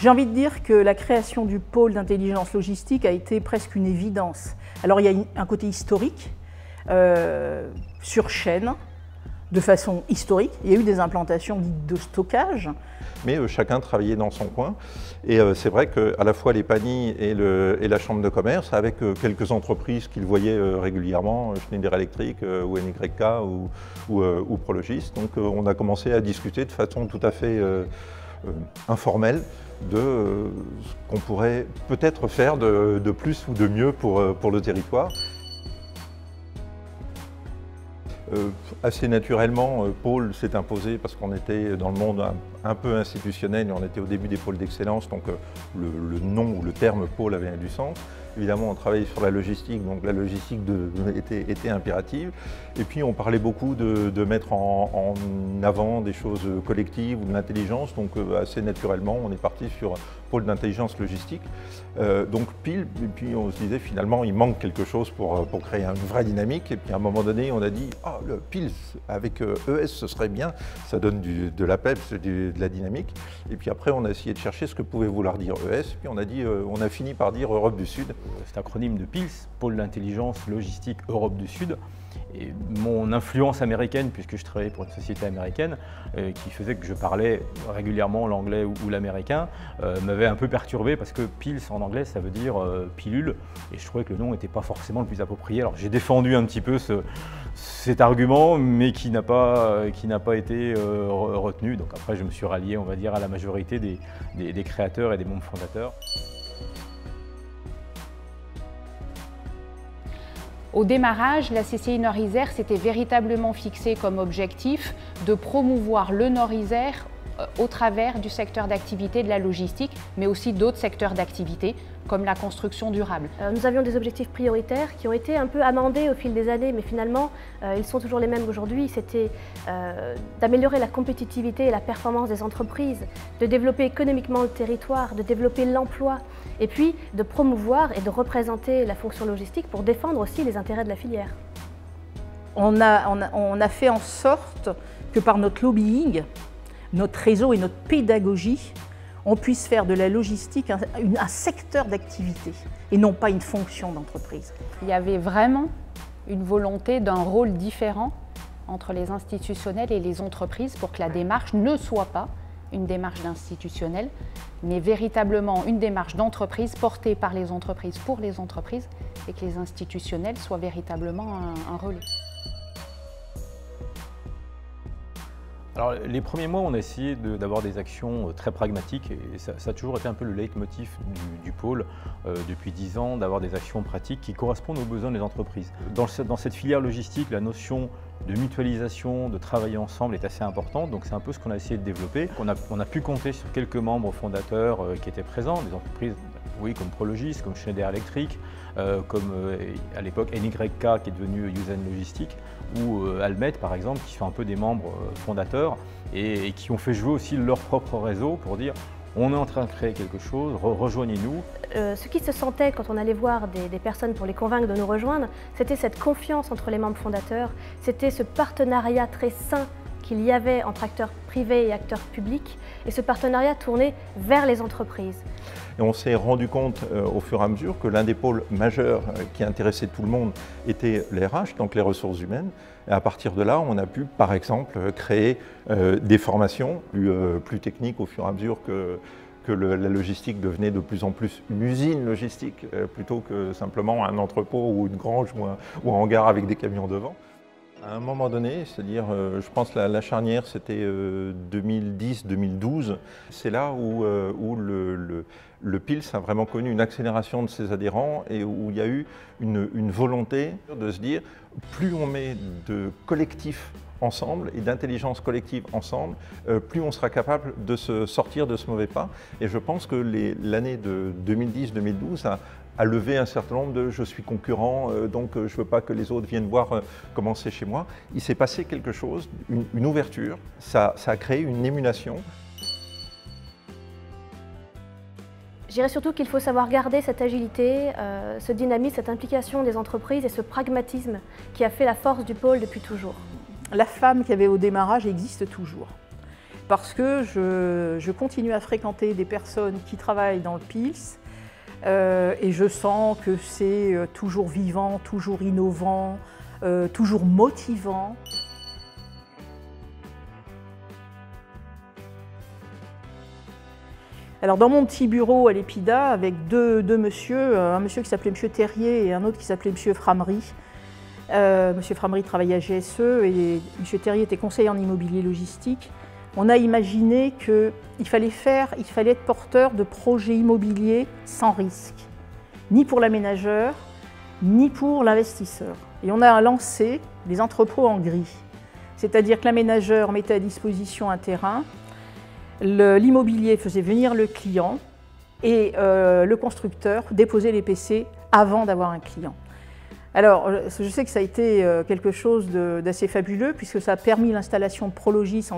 J'ai envie de dire que la création du pôle d'intelligence logistique a été presque une évidence. Alors il y a un côté historique, sur chaîne, de façon historique. Il y a eu des implantations dites de stockage. Mais chacun travaillait dans son coin. Et c'est vrai qu'à la fois les PANI et la Chambre de commerce, avec quelques entreprises qu'ils voyaient régulièrement, Schneider Electric ou NYK ou Prologis, donc on a commencé à discuter de façon tout à fait informelle de ce qu'on pourrait peut-être faire de plus ou de mieux pour le territoire. Assez naturellement, Pôle s'est imposé parce qu'on était dans le monde un peu institutionnel et on était au début des pôles d'excellence, donc le nom ou le terme Pôle avait du sens. Évidemment, on travaillait sur la logistique, donc la logistique était impérative. Et puis, on parlait beaucoup de mettre en avant des choses collectives ou de l'intelligence. Donc, assez naturellement, on est parti sur pôle d'intelligence logistique. Donc, pile, et puis on se disait finalement, il manque quelque chose pour créer une vraie dynamique. Et puis, à un moment donné, on a dit, ah, le pile avec ES, ce serait bien. Ça donne de la peps, de la dynamique. Et puis après, on a essayé de chercher ce que pouvait vouloir dire ES. Puis, on a fini par dire Europe du Sud. Cet acronyme de PILS, Pôle d'intelligence logistique Europe du Sud, et mon influence américaine, puisque je travaillais pour une société américaine, qui faisait que je parlais régulièrement l'anglais ou l'américain, m'avait un peu perturbé parce que PILS en anglais ça veut dire pilule, et je trouvais que le nom n'était pas forcément le plus approprié. Alors j'ai défendu un petit peu cet argument, mais qui n'a pas été retenu. Donc après je me suis rallié, on va dire, à la majorité des créateurs et des membres fondateurs. Au démarrage, la CCI Nord-Isère s'était véritablement fixée comme objectif de promouvoir le Nord-Isère au travers du secteur d'activité de la logistique, mais aussi d'autres secteurs d'activité, comme la construction durable. Nous avions des objectifs prioritaires qui ont été un peu amendés au fil des années, mais finalement, ils sont toujours les mêmes aujourd'hui. C'était d'améliorer la compétitivité et la performance des entreprises, de développer économiquement le territoire, de développer l'emploi, et puis de promouvoir et de représenter la fonction logistique pour défendre aussi les intérêts de la filière. On a fait en sorte que par notre lobbying, notre réseau et notre pédagogie, on puisse faire de la logistique un secteur d'activité et non pas une fonction d'entreprise. Il y avait vraiment une volonté d'un rôle différent entre les institutionnels et les entreprises pour que la démarche ne soit pas une démarche d'institutionnel, mais véritablement une démarche d'entreprise portée par les entreprises pour les entreprises et que les institutionnels soient véritablement un relais. Alors, les premiers mois, on a essayé d'avoir des actions très pragmatiques et ça a toujours été un peu le leitmotiv du pôle depuis 10 ans, d'avoir des actions pratiques qui correspondent aux besoins des entreprises. Dans cette filière logistique, la notion de mutualisation, de travailler ensemble est assez importante, donc c'est un peu ce qu'on a essayé de développer. On a pu compter sur quelques membres fondateurs qui étaient présents, des entreprises oui, comme Prologis, comme Schneider Electric, comme à l'époque NYK qui est devenu Yusen Logistique, ou Almet par exemple, qui sont un peu des membres fondateurs et qui ont fait jouer aussi leur propre réseau pour dire on est en train de créer quelque chose, rejoignez-nous. Ce qui se sentait quand on allait voir des personnes pour les convaincre de nous rejoindre, c'était cette confiance entre les membres fondateurs, c'était ce partenariat très sain qu'il y avait entre acteurs privés et acteurs publics, et ce partenariat tourné vers les entreprises. Et on s'est rendu compte au fur et à mesure que l'un des pôles majeurs qui intéressait tout le monde était les RH, donc les ressources humaines. Et à partir de là, on a pu, par exemple, créer des formations plus techniques au fur et à mesure que la logistique devenait de plus en plus une usine logistique, plutôt que simplement un entrepôt ou une grange ou un hangar avec des camions devant. À un moment donné, c'est-à-dire, je pense que la charnière c'était 2010-2012, c'est là où le PILS a vraiment connu une accélération de ses adhérents et où il y a eu une volonté de se dire, plus on met de collectifs ensemble et d'intelligence collective ensemble, plus on sera capable de se sortir de ce mauvais pas. Et je pense que l'année de 2010-2012 a levé un certain nombre de « je suis concurrent, donc je ne veux pas que les autres viennent voir comment c'est chez moi ». Il s'est passé quelque chose, une ouverture, ça a créé une émulation. Je dirais surtout qu'il faut savoir garder cette agilité, ce dynamisme, cette implication des entreprises et ce pragmatisme qui a fait la force du pôle depuis toujours. La femme qu'il y avait au démarrage existe toujours. parce que je continue à fréquenter des personnes qui travaillent dans le PILS et je sens que c'est toujours vivant, toujours innovant, toujours motivant. Alors dans mon petit bureau à l'EPIDA, avec deux messieurs, un monsieur qui s'appelait M. Terrier et un autre qui s'appelait M. Framery. M. Framery travaillait à GSE et M. Terrier était conseiller en immobilier logistique. On a imaginé qu'il fallait être porteur de projets immobiliers sans risque, ni pour l'aménageur, ni pour l'investisseur. Et on a lancé des entrepôts en gris, c'est-à-dire que l'aménageur mettait à disposition un terrain, l'immobilier faisait venir le client et le constructeur déposait les PC avant d'avoir un client. Alors, je sais que ça a été quelque chose d'assez fabuleux puisque ça a permis l'installation de Prologis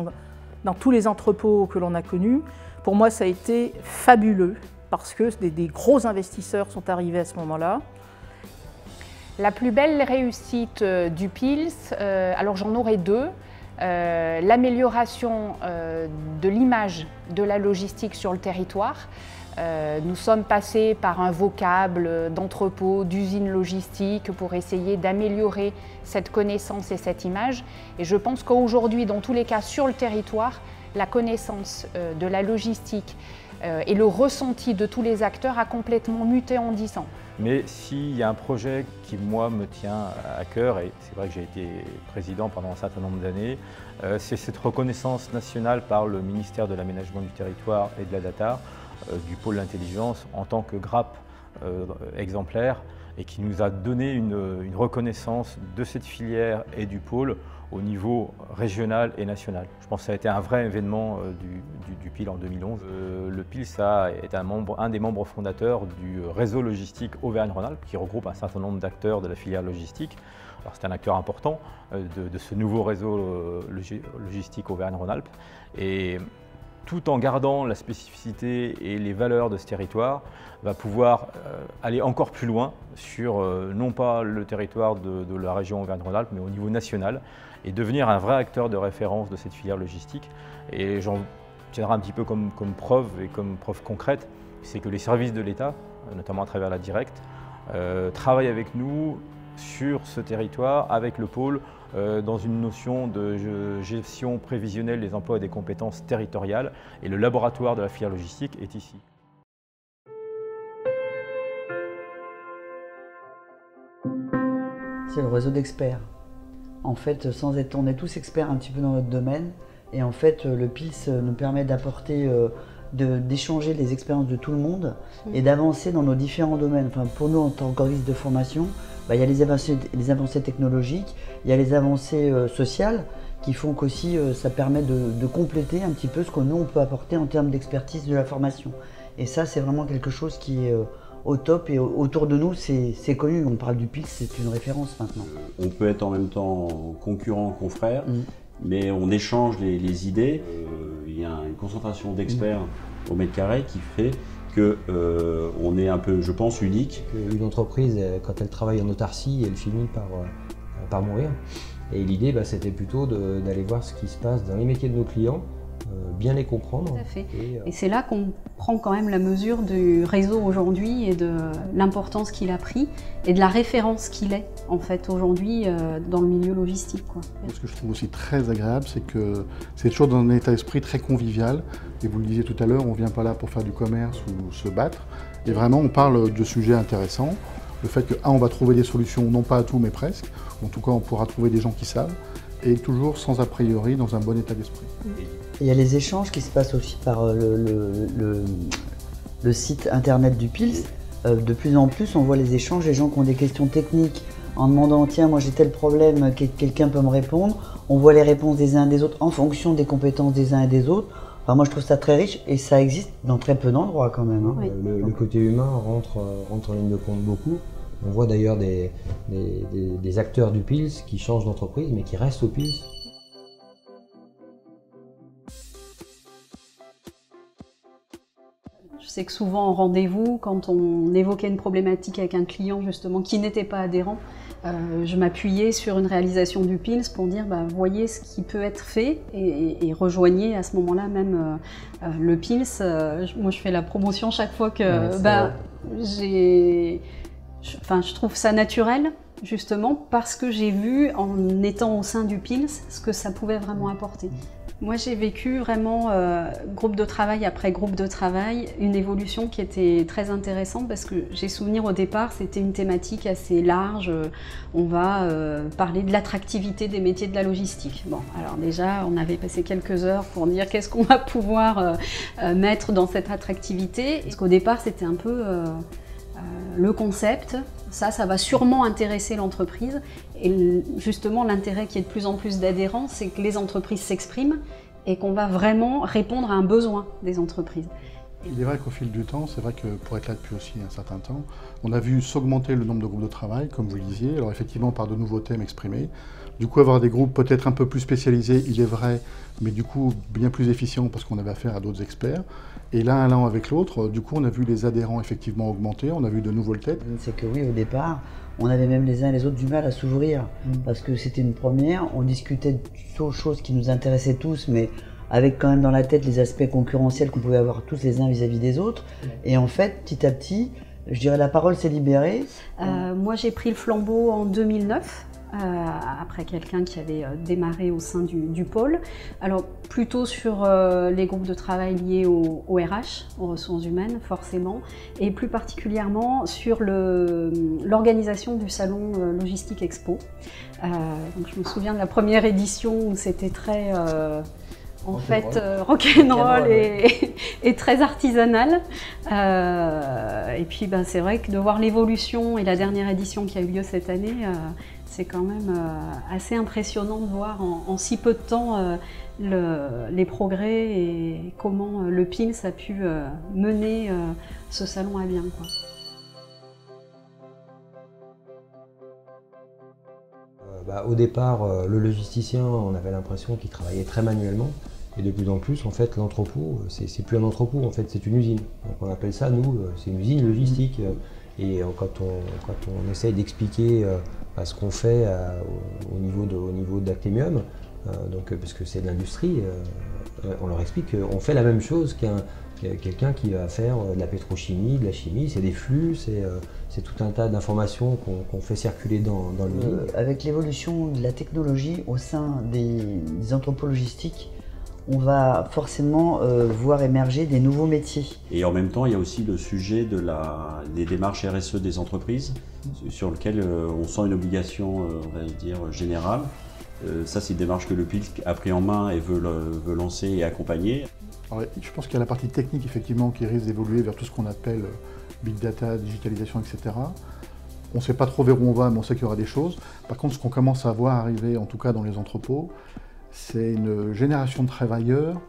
dans tous les entrepôts que l'on a connus. Pour moi, ça a été fabuleux parce que des gros investisseurs sont arrivés à ce moment-là. La plus belle réussite du PILS, alors j'en aurais deux. L'amélioration de l'image de la logistique sur le territoire. Nous sommes passés par un vocable d'entrepôt, d'usine logistique pour essayer d'améliorer cette connaissance et cette image. Et je pense qu'aujourd'hui, dans tous les cas, sur le territoire, la connaissance de la logistique et le ressenti de tous les acteurs a complètement muté en 10 ans. Mais s'il y a un projet qui, moi, me tient à cœur, et c'est vrai que j'ai été président pendant un certain nombre d'années, c'est cette reconnaissance nationale par le ministère de l'Aménagement du Territoire et de la Data, du pôle d'intelligence en tant que grappe exemplaire et qui nous a donné une reconnaissance de cette filière et du pôle au niveau régional et national. Je pense que ça a été un vrai événement du PIL en 2011. Le PIL est un des membres fondateurs du réseau logistique Auvergne-Rhône-Alpes qui regroupe un certain nombre d'acteurs de la filière logistique. Alors c'est un acteur important de ce nouveau réseau logistique Auvergne-Rhône-Alpes. Et tout en gardant la spécificité et les valeurs de ce territoire, va pouvoir aller encore plus loin sur non pas le territoire de la région Auvergne-Rhône-Alpes, mais au niveau national, et devenir un vrai acteur de référence de cette filière logistique. Et j'en tiendrai un petit peu comme preuve et comme preuve concrète, c'est que les services de l'État, notamment à travers la Directe, travaillent avec nous sur ce territoire, avec le pôle, dans une notion de gestion prévisionnelle des emplois et des compétences territoriales. Et le laboratoire de la filière logistique est ici. C'est le réseau d'experts. En fait, on est tous experts un petit peu dans notre domaine. Et en fait, le PILS nous permet d'apporter, d'échanger les expériences de tout le monde et d'avancer dans nos différents domaines. Enfin, pour nous, en tant qu'organisme de formation, il y a les avancées technologiques, il y a les avancées sociales qui font qu'aussi ça permet de compléter un petit peu ce que nous on peut apporter en termes d'expertise de la formation. Et ça, c'est vraiment quelque chose qui est au top et autour de nous, c'est connu. On parle du PILS, c'est une référence maintenant. On peut être en même temps concurrent, confrère, mais on échange les idées. Il y a une concentration d'experts au mètre carré qui fait qu'on est un peu, je pense, unique. Une entreprise, quand elle travaille en autarcie, elle finit par mourir. Et l'idée, c'était plutôt d'aller voir ce qui se passe dans les métiers de nos clients, bien les comprendre. Tout à fait. Et c'est là qu'on prend quand même la mesure du réseau aujourd'hui et de l'importance qu'il a pris et de la référence qu'il est en fait aujourd'hui dans le milieu logistique, quoi. Ce que je trouve aussi très agréable, c'est que c'est toujours dans un état d'esprit très convivial. Et vous le disiez tout à l'heure, on ne vient pas là pour faire du commerce ou se battre. Et vraiment, on parle de sujets intéressants. Le fait que, on va trouver des solutions, non pas à tout, mais presque. En tout cas, on pourra trouver des gens qui savent. Et toujours sans a priori, dans un bon état d'esprit. Il y a les échanges qui se passent aussi par le site internet du PILS. De plus en plus, on voit les échanges, les gens qui ont des questions techniques en demandant « Tiens, moi j'ai tel problème, quelqu'un peut me répondre ?» On voit les réponses des uns et des autres en fonction des compétences des uns et des autres. Enfin, moi je trouve ça très riche et ça existe dans très peu d'endroits quand même. Oui. Le côté humain rentre en ligne de compte beaucoup. On voit d'ailleurs des acteurs du PILS qui changent d'entreprise mais qui restent au PILS. Je sais que souvent en rendez-vous, quand on évoquait une problématique avec un client justement qui n'était pas adhérent, je m'appuyais sur une réalisation du PILS pour dire voyez ce qui peut être fait et rejoignez à ce moment-là même le PILS. Moi je fais la promotion chaque fois que je trouve ça naturel justement parce que j'ai vu en étant au sein du PILS ce que ça pouvait vraiment apporter. Moi j'ai vécu vraiment groupe de travail après groupe de travail, une évolution qui était très intéressante parce que j'ai souvenir au départ c'était une thématique assez large, on va parler de l'attractivité des métiers de la logistique. Bon, alors déjà on avait passé quelques heures pour dire qu'est-ce qu'on va pouvoir mettre dans cette attractivité, parce qu'au départ c'était un peu le concept, ça va sûrement intéresser l'entreprise et justement l'intérêt qui est de plus en plus d'adhérents, c'est que les entreprises s'expriment et qu'on va vraiment répondre à un besoin des entreprises. Il est vrai qu'au fil du temps, c'est vrai que pour être là depuis aussi un certain temps, on a vu s'augmenter le nombre de groupes de travail, comme vous le disiez, alors effectivement par de nouveaux thèmes exprimés. Du coup, avoir des groupes peut-être un peu plus spécialisés, il est vrai, mais du coup bien plus efficients parce qu'on avait affaire à d'autres experts. Et l'un avec l'autre, du coup, on a vu les adhérents effectivement augmenter, on a vu de nouvelles têtes. C'est que oui, au départ, on avait même les uns et les autres du mal à s'ouvrir, parce que c'était une première, on discutait de choses qui nous intéressaient tous, mais avec quand même dans la tête les aspects concurrentiels qu'on pouvait avoir tous les uns vis-à-vis des autres. Et en fait, petit à petit, je dirais la parole s'est libérée. Moi, j'ai pris le flambeau en 2009. Après quelqu'un qui avait démarré au sein du pôle. Alors plutôt sur les groupes de travail liés au RH, aux ressources humaines forcément, et plus particulièrement sur l'organisation du salon Logistique Expo. Donc je me souviens de la première édition où c'était très rock'n'roll et très artisanal. Et puis c'est vrai que de voir l'évolution et la dernière édition qui a eu lieu cette année, c'est quand même assez impressionnant de voir en si peu de temps les progrès et comment le PILS a pu mener ce salon à bien, quoi. Au départ, le logisticien, on avait l'impression qu'il travaillait très manuellement. Et de plus en plus, en fait, l'entrepôt, c'est plus un entrepôt, en fait, c'est une usine. Donc on appelle ça, nous, c'est une usine logistique. Et quand on essaye d'expliquer ce qu'on fait au niveau d'Actemium, parce que c'est de l'industrie, on leur explique qu'on fait la même chose quelqu'un qui va faire de la pétrochimie, de la chimie, c'est des flux, c'est tout un tas d'informations qu'on fait circuler dans l'usine. Avec l'évolution de la technologie au sein des entrepôts logistiques, on va forcément voir émerger des nouveaux métiers. Et en même temps, il y a aussi le sujet des démarches RSE des entreprises, sur lequel on sent une obligation, on va dire, générale. Ça, c'est une démarche que le PILS a pris en main et veut lancer et accompagner. Alors, je pense qu'il y a la partie technique, effectivement, qui risque d'évoluer vers tout ce qu'on appelle Big Data, digitalisation, etc. On ne sait pas trop vers où on va, mais on sait qu'il y aura des choses. Par contre, ce qu'on commence à voir arriver, en tout cas dans les entrepôts, c'est une génération de travailleurs,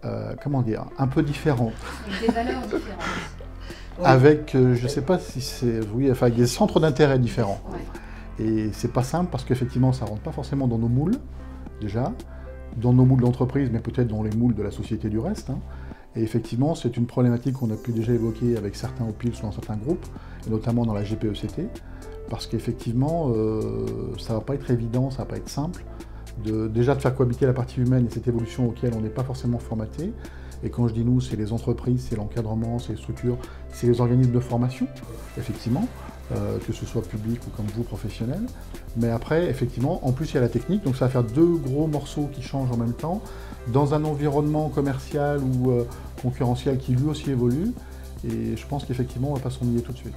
un peu différente. Avec des valeurs différentes. Avec, je ne sais pas si c'est... Oui, enfin, avec des centres d'intérêt différents. Ouais. Et c'est pas simple parce qu'effectivement, ça ne rentre pas forcément dans nos moules, déjà, dans nos moules d'entreprise, mais peut-être dans les moules de la société du reste. Et effectivement, c'est une problématique qu'on a pu déjà évoquer avec certains au PILS ou dans certains groupes, et notamment dans la GPECT, parce qu'effectivement, ça ne va pas être évident, ça ne va pas être simple, déjà de faire cohabiter la partie humaine et cette évolution auquel on n'est pas forcément formaté. Et quand je dis nous, c'est les entreprises, c'est l'encadrement, c'est les structures, c'est les organismes de formation, effectivement, que ce soit public ou comme vous, professionnels. Mais après, effectivement, en plus il y a la technique, donc ça va faire deux gros morceaux qui changent en même temps, dans un environnement commercial ou concurrentiel qui lui aussi évolue. Et je pense qu'effectivement, on ne va pas s'ennuyer tout de suite.